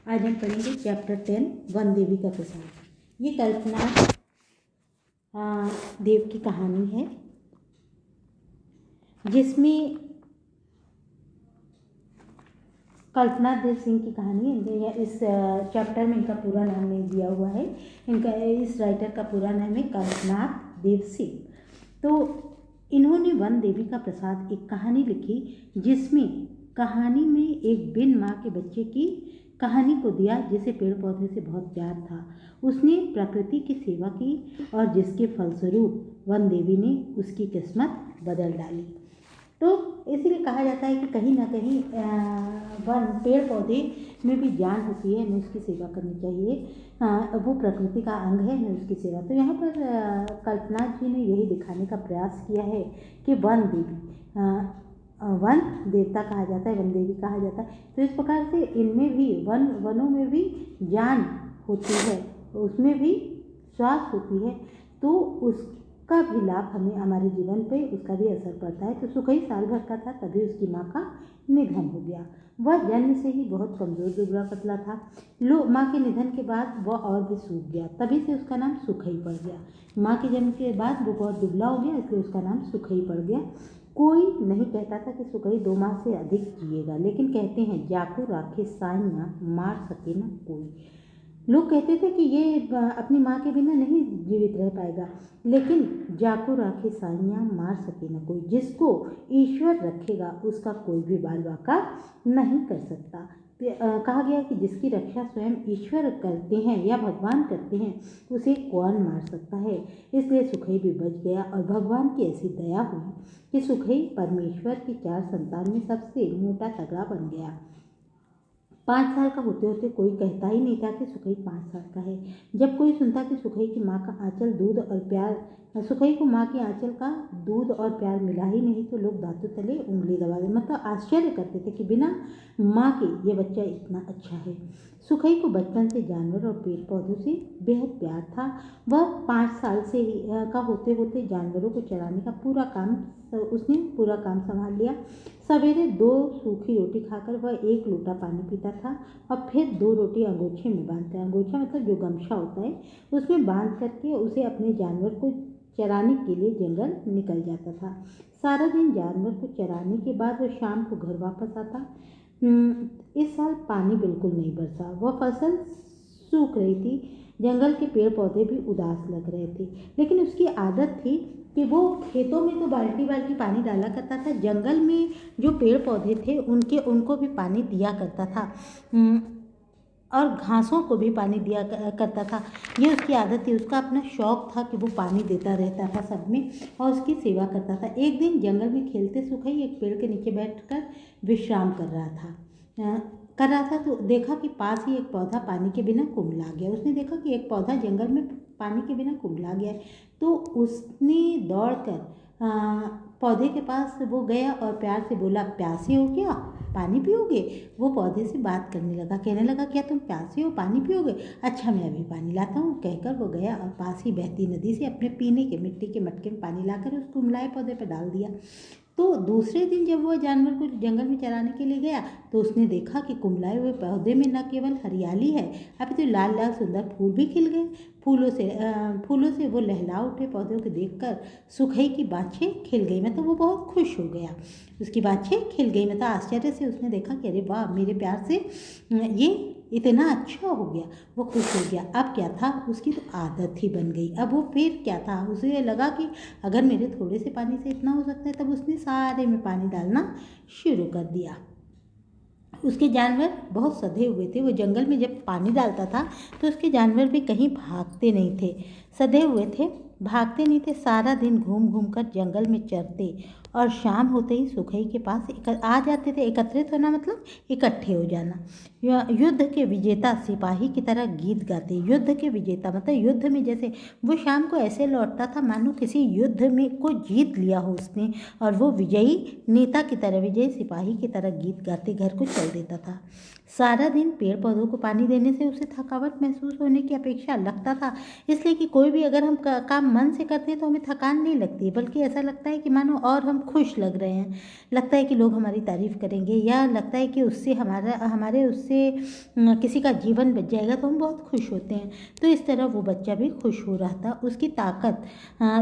आज हम पढ़ेंगे चैप्टर 10 वन देवी का प्रसाद। ये कल्पना देव की कहानी है, जिसमें कल्पना देव सिंह की कहानी है। इस चैप्टर में इनका पूरा नाम नहीं दिया हुआ है। इस राइटर का पूरा नाम है कल्पना देव सिंह। तो इन्होंने वन देवी का प्रसाद एक कहानी लिखी, जिसमें कहानी में एक बिन माँ के बच्चे की कहानी को दिया, जिसे पेड़ पौधे से बहुत प्यार था। उसने प्रकृति की सेवा की और जिसके फलस्वरूप वन देवी ने उसकी किस्मत बदल डाली। तो इसीलिए कहा जाता है कि कहीं ना कहीं पेड़ पौधे में भी जान होती है, हमें उसकी सेवा करनी चाहिए। वो प्रकृति का अंग है, हमें उसकी सेवा। तो यहाँ पर कल्पना जी ने यही दिखाने का प्रयास किया है कि वन देवी वन देवता कहा जाता है, वन देवी कहा जाता है। तो इस प्रकार से इनमें भी वनों में भी जान होती है, उसमें भी श्वास होती है। तो उसका भी लाभ हमें हमारे जीवन पे उसका भी असर पड़ता है। तो सुखई साल भर का था, तभी उसकी माँ का निधन हो गया। वह जन्म से ही बहुत कमज़ोर दुबला पतला था। माँ के निधन के बाद वह और भी सूख गया, तभी से उसका नाम सुखई पड़ गया। माँ के जन्म के बाद वो बहुत दुबला हो गया, इसलिए उसका नाम सुखई पड़ गया। कोई नहीं कहता था कि सुखई 2 माह से अधिक जिएगा, लेकिन कहते हैं जाको राखे साइयाँ मार सके न कोई। लोग कहते थे कि ये अपनी माँ के बिना नहीं जीवित रह पाएगा, लेकिन जाको राखे साइयाँ मार सके न कोई। जिसको ईश्वर रखेगा उसका कोई भी बाल बाका नहीं कर सकता। कहा गया कि जिसकी रक्षा स्वयं ईश्वर करते हैं या भगवान करते हैं, उसे कौन मार सकता है। इसलिए सुखई भी बच गया और भगवान की ऐसी दया हुई कि सुखई परमेश्वर की 4 संतान में सबसे मोटा तगड़ा बन गया। 5 साल का होते होते कोई कहता ही नहीं था कि सुखई 5 साल का है। जब कोई सुनता कि सुखई की माँ का आंचल दूध और प्यार सुखई को माँ की आंचल का दूध और प्यार मिला ही नहीं, तो लोग दांतों तले उंगली दबा दे, मतलब आश्चर्य करते थे कि बिना माँ के ये बच्चा इतना अच्छा है। सुखई को बचपन से जानवर और पेड़ पौधों से बेहद प्यार था। वह 5 साल से ही का होते होते जानवरों को चराने का उसने पूरा काम संभाल लिया। सवेरे 2 सूखी रोटी खाकर वह 1 लोटा पानी पीता था और फिर 2 रोटी अंगोछे में बांधता है। अंगोछा मतलब जो गमछा होता है, उसमें बांध करके उसे अपने जानवर को चराने के लिए जंगल निकल जाता था। सारा दिन जानवर को चराने के बाद वह शाम को घर वापस आता। इस साल पानी बिल्कुल नहीं बरसा। वह फसल सूख रही थी। जंगल के पेड़ पौधे भी उदास लग रहे थे, लेकिन उसकी आदत थी कि वो खेतों में तो बाल्टी बाल्टी पानी डाला करता था, जंगल में जो पेड़ पौधे थे उनको भी पानी दिया करता था और घासों को भी पानी दिया करता था। ये उसकी आदत थी, उसका अपना शौक था कि वो पानी देता रहता था सब में और उसकी सेवा करता था। एक दिन जंगल में खेलते सुखई एक पेड़ के नीचे बैठकर विश्राम कर रहा था तो देखा कि पास ही एक पौधा पानी के बिना कुम्हला गया। उसने देखा कि एक पौधा जंगल में पानी के बिना कुम्हला गया है, तो उसने दौड़कर पौधे के पास वो गया और प्यार से बोला, प्यासे हो क्या, पानी पियोगे? वो पौधे से बात करने लगा, कहने लगा, क्या तुम प्यासे हो, पानी पियोगे? अच्छा, मैं अभी पानी लाता हूँ, कहकर वो गया और पास ही बहती नदी से अपने पीने के मिट्टी के मटके में पानी लाकर उस कुम्हलाए पौधे पर डाल दिया। तो दूसरे दिन जब वह जानवर को जंगल में चराने के लिए गया, तो उसने देखा कि कुम्हलाए हुए पौधे में न केवल हरियाली है, अभी तो लाल लाल सुंदर फूल भी खिल गए। फूलों से वो लहला उठे। पौधों को देखकर सुखई की बाछें खिल गई, मतलब वो बहुत खुश हो गया। उसकी बाछें खिल गई, मतलब आश्चर्य से उसने देखा कि अरे वाह, मेरे प्यार से ये इतना अच्छा हो गया। वो खुश हो गया। अब क्या था, उसकी तो आदत ही बन गई। अब वो फिर क्या था, उसे लगा कि अगर मेरे थोड़े से पानी से इतना हो सकता है, तब उसने सारे में पानी डालना शुरू कर दिया। उसके जानवर बहुत सधे हुए थे। वो जंगल में जब पानी डालता था तो उसके जानवर भी कहीं भागते नहीं थे, सधे हुए थे, भागते नहीं थे। सारा दिन घूम घूम कर जंगल में चरते और शाम होते ही सुखई के पास आ जाते थे। एकत्रित होना मतलब इकट्ठे हो जाना। युद्ध के विजेता सिपाही की तरह गीत गाते। युद्ध के विजेता मतलब युद्ध में जैसे वो शाम को ऐसे लौटता था मानो किसी युद्ध में को जीत लिया हो उसने, और वो विजयी नेता की तरह, विजयी सिपाही की तरह गीत गाते घर को चल देता था। सारा दिन पेड़ पौधों को पानी देने से उसे थकावट महसूस होने की अपेक्षा लगता था, इसलिए कि कोई भी अगर हम काम मन से करते हैं तो हमें थकान नहीं लगती, बल्कि ऐसा लगता है कि मानो और हम खुश लग रहे हैं। लगता है कि लोग हमारी तारीफ़ करेंगे, या लगता है कि उससे हमारे उससे किसी का जीवन बच जाएगा, तो हम बहुत खुश होते हैं। तो इस तरह वो बच्चा भी खुश हो रहा था। उसकी ताकत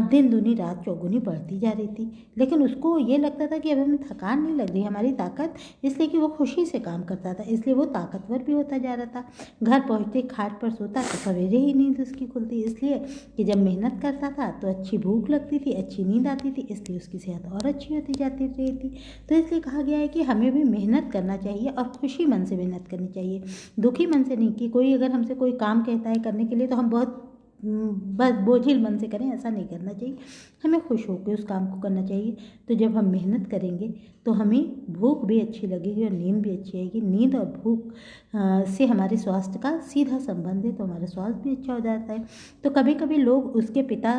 दिन दूनी रात चौगुनी बढ़ती जा रही थी, लेकिन उसको ये लगता था कि अब हमें थकान नहीं लग रही हमारी ताकत, इसलिए कि वो खुशी से काम करता था, इसलिए वो ताकतवर भी होता जा रहा था। घर पहुँचते खाट पर सोता तो सवेरे ही नींद उसकी खुलती, इसलिए कि जब मेहनत करता था तो अच्छी भूख लगती थी, अच्छी नींद आती थी, इसलिए उसकी सेहत और अच्छी होती जाती रही थी। तो इसलिए कहा गया है कि हमें भी मेहनत करना चाहिए और खुशी मन से मेहनत करनी चाहिए, दुखी मन से नहीं। कि कोई अगर हमसे कोई काम कहता है करने के लिए तो हम बहुत बस बोझिल मन से करें, ऐसा नहीं करना चाहिए। हमें खुश होकर उस काम को करना चाहिए। तो जब हम मेहनत करेंगे तो हमें भूख भी अच्छी लगेगी और नींद भी अच्छी आएगी। नींद और भूख से हमारे स्वास्थ्य का सीधा संबंध है, तो हमारा स्वास्थ्य भी अच्छा हो जाता है। तो कभी कभी लोग उसके पिता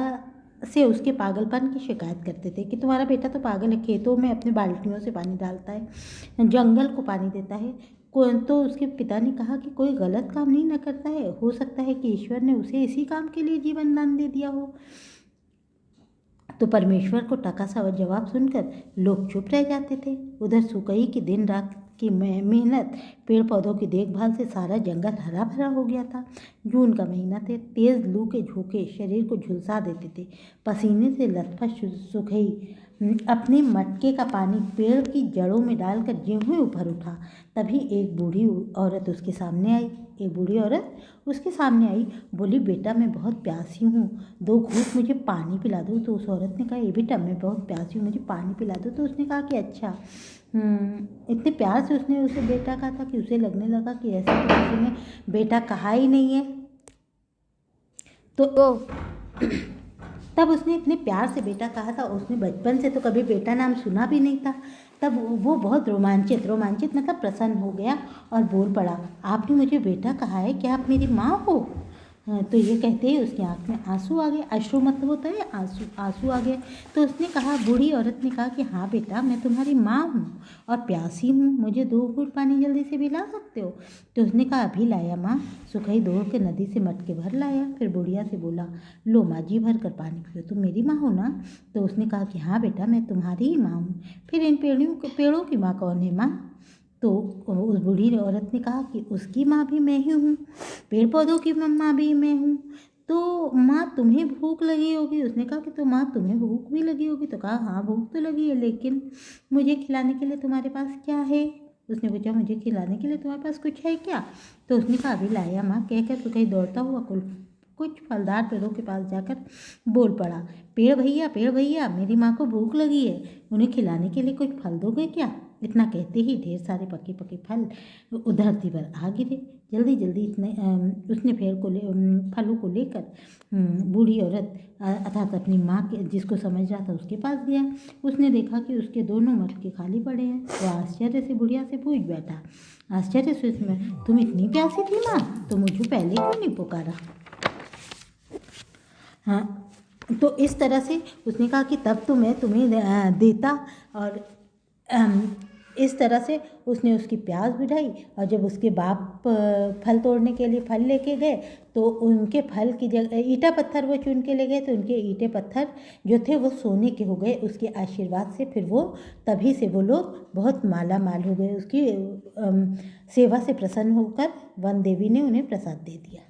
से उसके पागलपन की शिकायत करते थे कि तुम्हारा बेटा तो पागल है, खेतों में अपने बाल्टियों से पानी डालता है, जंगल को पानी देता है। तो उसके पिता ने कहा कि कोई गलत काम नहीं न करता है, हो सकता है कि ईश्वर ने उसे इसी काम के लिए जीवन दान दे दिया हो। तो परमेश्वर को टका सा जवाब सुनकर लोग चुप रह जाते थे। उधर सुकई की दिन रात की मेहनत, पेड़ पौधों की देखभाल से सारा जंगल हरा भरा हो गया था। जून का महीना थे, तेज लू के झोंके शरीर को झुलसा देते थे। पसीने से लथपथ सुकई अपने मटके का पानी पेड़ की जड़ों में डालकर ज्यों ही ऊपर उठा, तभी एक बूढ़ी औरत उसके सामने आई। बोली, बेटा मैं बहुत प्यासी हूँ, 2 घूंट मुझे पानी पिला दो। तो उस औरत ने कहा, ये बेटा मैं बहुत प्यासी हूँ, मुझे पानी पिला दो। तो उसने कहा कि अच्छा। इतने प्यार से उसने उसे बेटा कहा था कि उसे लगने लगा कि ऐसे तो किसी ने बेटा कहा ही नहीं है। तो तब उसने इतने प्यार से बेटा कहा था, उसने बचपन से तो कभी बेटा नाम सुना भी नहीं था। तब वो बहुत रोमांचित मतलब प्रसन्न हो गया और बोल पड़ा, आपने मुझे बेटा कहा है, क्या आप मेरी माँ हो? तो ये कहते ही उसकी आँख में आंसू आ गए। अश्रु मतलब होता है आंसू आ गए। तो उसने कहा, बूढ़ी औरत ने कहा कि हाँ बेटा, मैं तुम्हारी माँ हूँ और प्यासी हूँ, मुझे 2 घूंट पानी जल्दी से पिला सकते हो? तो उसने कहा, अभी लाया माँ। सुखई दौड़ के नदी से मटके भर लाया। फिर बुढ़िया से बोला, लो माँ जी भर कर पानी पियो, तुम मेरी माँ हो ना? तो उसने कहा कि हाँ बेटा, मैं तुम्हारी ही माँ हूँ। फिर इन पेड़ों की माँ कौन है माँ? तो उस बूढ़ी औरत ने कहा कि उसकी माँ भी मैं ही हूँ, पेड़ पौधों की माँ भी मैं हूँ। तो माँ तुम्हें भूख लगी होगी। उसने कहा कि तो माँ तुम्हें भूख भी लगी होगी। तो कहा, हाँ भूख तो लगी है, लेकिन मुझे खिलाने के लिए तुम्हारे पास क्या है? उसने पूछा, मुझे खिलाने के लिए तुम्हारे पास कुछ है क्या? तो उसने कहा, अभी लाया माँ, कहकर तो कहीं दौड़ता हुआ कुछ फलदार पेड़ों के पास जाकर बोल पड़ा, पेड़ भैया, मेरी माँ को भूख लगी है, उन्हें खिलाने के लिए कुछ फल दोगे क्या? इतना कहते ही ढेर सारे पके फल उस धरती पर आ गिरे। जल्दी इतने उसने फलों को लेकर बूढ़ी औरत अर्थात अपनी माँ के, जिसको समझ रहा था, उसके पास गया। उसने देखा कि उसके दोनों मटके खाली पड़े हैं। वो आश्चर्य से बुढ़िया से पूछ बैठा, आश्चर्य से उसमें, तुम इतनी प्यासी थी माँ, तो मुझे पहले क्यों नहीं पुकारा? हाँ, तो इस तरह से उसने कहा कि तब तो मैं तुम्हें देता। और इस तरह से उसने उसकी प्यास बुझाई। और जब उसके बाप फल तोड़ने के लिए फल लेके गए, तो उनके फल की जगह ईंटा पत्थर वो चुन के ले गए, तो उनके ईंटे पत्थर जो थे वो सोने के हो गए उसके आशीर्वाद से। फिर वो तभी से वो लोग बहुत माला माल हो गए। उसकी सेवा से प्रसन्न होकर वन देवी ने उन्हें प्रसाद दे दिया।